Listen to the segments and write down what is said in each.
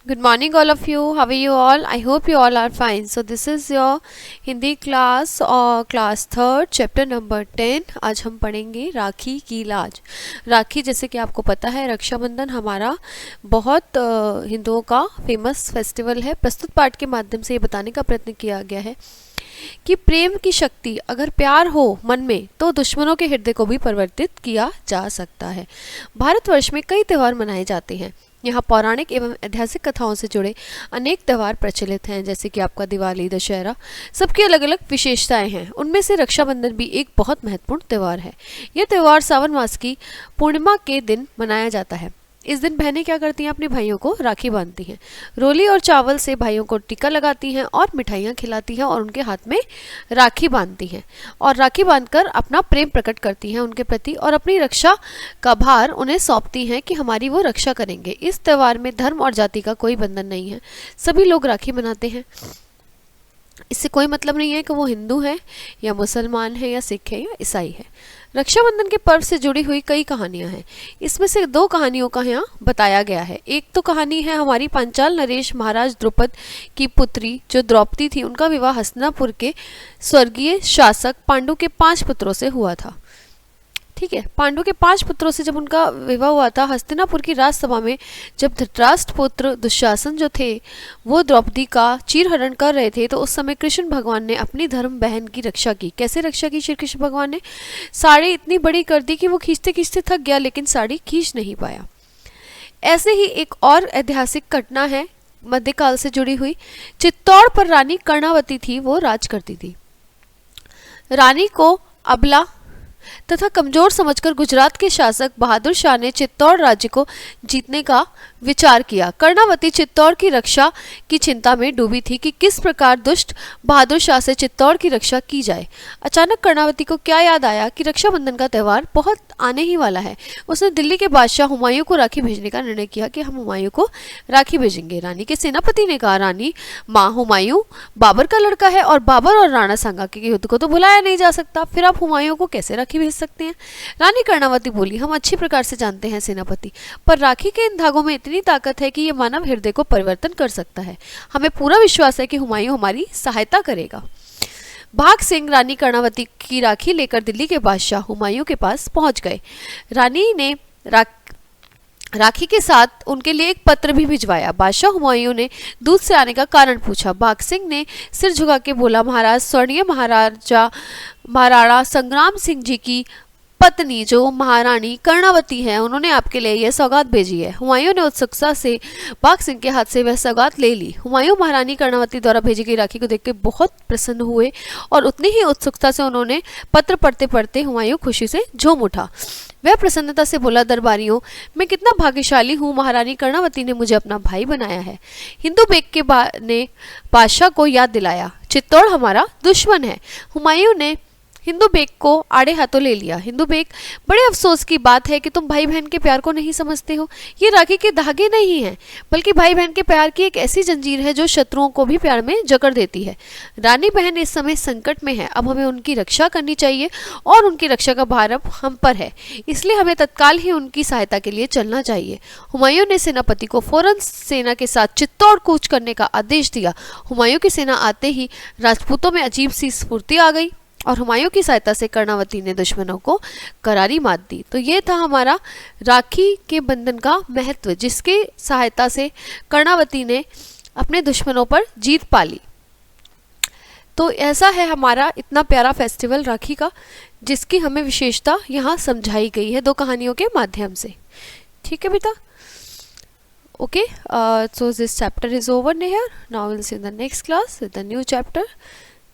Good morning, all of you. How are you all? I hope you all are fine. So this is your Hindi class और class third chapter number 10। आज हम पढ़ेंगे राखी की लाज। राखी, जैसे कि आपको पता है, रक्षाबंधन हमारा बहुत हिंदुओं का फेमस फेस्टिवल है। प्रस्तुत पाठ के माध्यम से ये बताने का प्रयत्न किया गया है कि प्रेम की शक्ति, अगर प्यार हो मन में, तो दुश्मनों के हृदय को भी परिवर्तित किया जा सकता है। भारतवर्ष में कई त्यौहार मनाए जाते हैं। यहाँ पौराणिक एवं ऐतिहासिक कथाओं से जुड़े अनेक त्यौहार प्रचलित हैं, जैसे कि आपका दिवाली, दशहरा। सबकी अलग अलग विशेषताएं हैं। उनमें से रक्षाबंधन भी एक बहुत महत्वपूर्ण त्यौहार है। यह त्यौहार सावन मास की पूर्णिमा के दिन मनाया जाता है। इस दिन बहनें क्या करती हैं? अपने भाइयों को राखी बांधती हैं। रोली और चावल से भाइयों को टीका लगाती हैं और मिठाइयाँ खिलाती हैं और उनके हाथ में राखी बांधती हैं और राखी बांधकर अपना प्रेम प्रकट करती हैं उनके प्रति और अपनी रक्षा का भार उन्हें सौंपती हैं कि हमारी वो रक्षा करेंगे। इस त्यौहार में धर्म और जाति का कोई बंधन नहीं है। सभी लोग राखी मनाते हैं। इससे कोई मतलब नहीं है कि वो हिंदू है या मुसलमान है या सिख है या ईसाई है। रक्षाबंधन के पर्व से जुड़ी हुई कई कहानियां हैं। इसमें से दो कहानियों का यहाँ बताया गया है। एक तो कहानी है हमारी पांचाल नरेश महाराज द्रुपद की पुत्री जो द्रौपदी थी, उनका विवाह हस्तिनापुर के स्वर्गीय शासक पांडु के 5 पुत्रों से हुआ था। ठीक है, पांडु के 5 पुत्रों से जब उनका विवाह हुआ था, हस्तिनापुर की राजसभा में जब धृतराष्ट्र पुत्र दुशासन जो थे वो द्रौपदी का चीरहरण कर रहे थे, तो उस समय कृष्ण भगवान ने अपनी धर्म बहन की रक्षा की। कैसे रक्षा की श्री कृष्ण भगवान ने? साड़ी इतनी बड़ी कर दी कि वो खींचते खींचते थक गया, लेकिन साड़ी खींच नहीं पाया। ऐसे ही एक और ऐतिहासिक घटना है मध्यकाल से जुड़ी हुई। चित्तौड़ पर रानी कर्णावती थी, वो राज करती थी। रानी को अबला तथा कमजोर समझकर गुजरात के शासक बहादुर शाह ने चित्तौड़ राज्य को जीतने का विचार किया। कर्णावती चित्तौड़ की रक्षा की चिंता में डूबी थी कि किस प्रकार दुष्ट बहादुर शाह से चित्तौड़ की रक्षा की जाए। अचानक कर्णावती को क्या याद आया कि रक्षाबंधन का त्यौहार बहुत आने ही वाला है। उसने दिल्ली के बादशाह हुमायूं को राखी भेजने का निर्णय किया कि हम हुमायूं को राखी भेजेंगे। रानी के सेनापति ने कहा, रानी माँ, हुमायूं बाबर का लड़का है और बाबर और राणा सांगा के युद्ध को तो बुलाया नहीं जा सकता, फिर आप हुमायूं को कैसे राखी भेज सकते हैं? रानी कर्णावती बोली, हम अच्छी प्रकार से जानते हैं सेनापति, पर राखी के इन धागों में इतनी ताकत है कि ये मानव हृदय को परिवर्तन कर सकता है। हमें पूरा विश्वास है कि हुमायूं हमारी सहायता करेगा। भाग सिंह रानी कर्णावती की राखी लेकर दिल्ली के बादशाह हुमायूं के पास पहुंच गए। रानी ने राखी के साथ उनके लिए एक पत्र भी भिजवाया। बादशाह हुमायूं ने दूध से आने का कारण पूछा। भाग सिंह ने सिर झुका के बोला, महाराज, स्वर्णीय महाराणा संग्राम सिंह जी की पत्नी जो महारानी कर्णावती है, उन्होंने आपके लिए यह सौगात भेजी है। हुमायूं ने उत्सुकता से बाघ सिंह के हाथ से वह सौगात ले ली। हुमायूं महारानी कर्णावती द्वारा भेजी गई राखी को देखकर बहुत प्रसन्न हुए और उतनी ही उत्सुकता से उन्होंने पत्र पढ़ते पढ़ते हुमायूं खुशी से झूम उठा। वह प्रसन्नता से बोला, दरबारियों, मैं कितना भाग्यशाली हूँ, महारानी कर्णावती ने मुझे अपना भाई बनाया है। हिंदू बेग ने बादशाह को याद दिलाया, चित्तौड़ हमारा दुश्मन है। हुमायूं ने हिंदू बेग को आड़े हाथों ले लिया। हिंदू बेग, बड़े अफसोस की बात है कि तुम भाई बहन के प्यार को नहीं समझते हो। ये राखी के धागे नहीं हैं, बल्कि भाई बहन के प्यार की एक ऐसी जंजीर है जो शत्रुओं को भी प्यार में जकड़ देती है। रानी बहन इस समय संकट में है, अब हमें उनकी रक्षा करनी चाहिए और उनकी रक्षा का भार अब हम पर है, इसलिए हमें तत्काल ही उनकी सहायता के लिए चलना चाहिए। हुमायूं ने सेनापति को फौरन सेना के साथ चित्तौड़ कूच करने का आदेश दिया। हुमायूं की सेना आते ही राजपूतों में अजीब सी स्फूर्ति आ गई और हुमायूं की सहायता से कर्णावती ने दुश्मनों को करारी मात दी। तो ये था हमारा राखी के बंधन का महत्व, जिसके सहायता से कर्णावती ने अपने दुश्मनों पर जीत पा ली। तो ऐसा है हमारा इतना प्यारा फेस्टिवल राखी का, जिसकी हमें विशेषता यहाँ समझाई गई है 2 कहानियों के माध्यम से। ठीक है बेटा? Okay, so this chapter is over here. Now we'll see in the next class with the new chapter.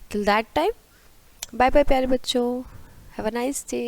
Till that time, bye bye प्यारे बच्चों, हैव अ नाइस डे।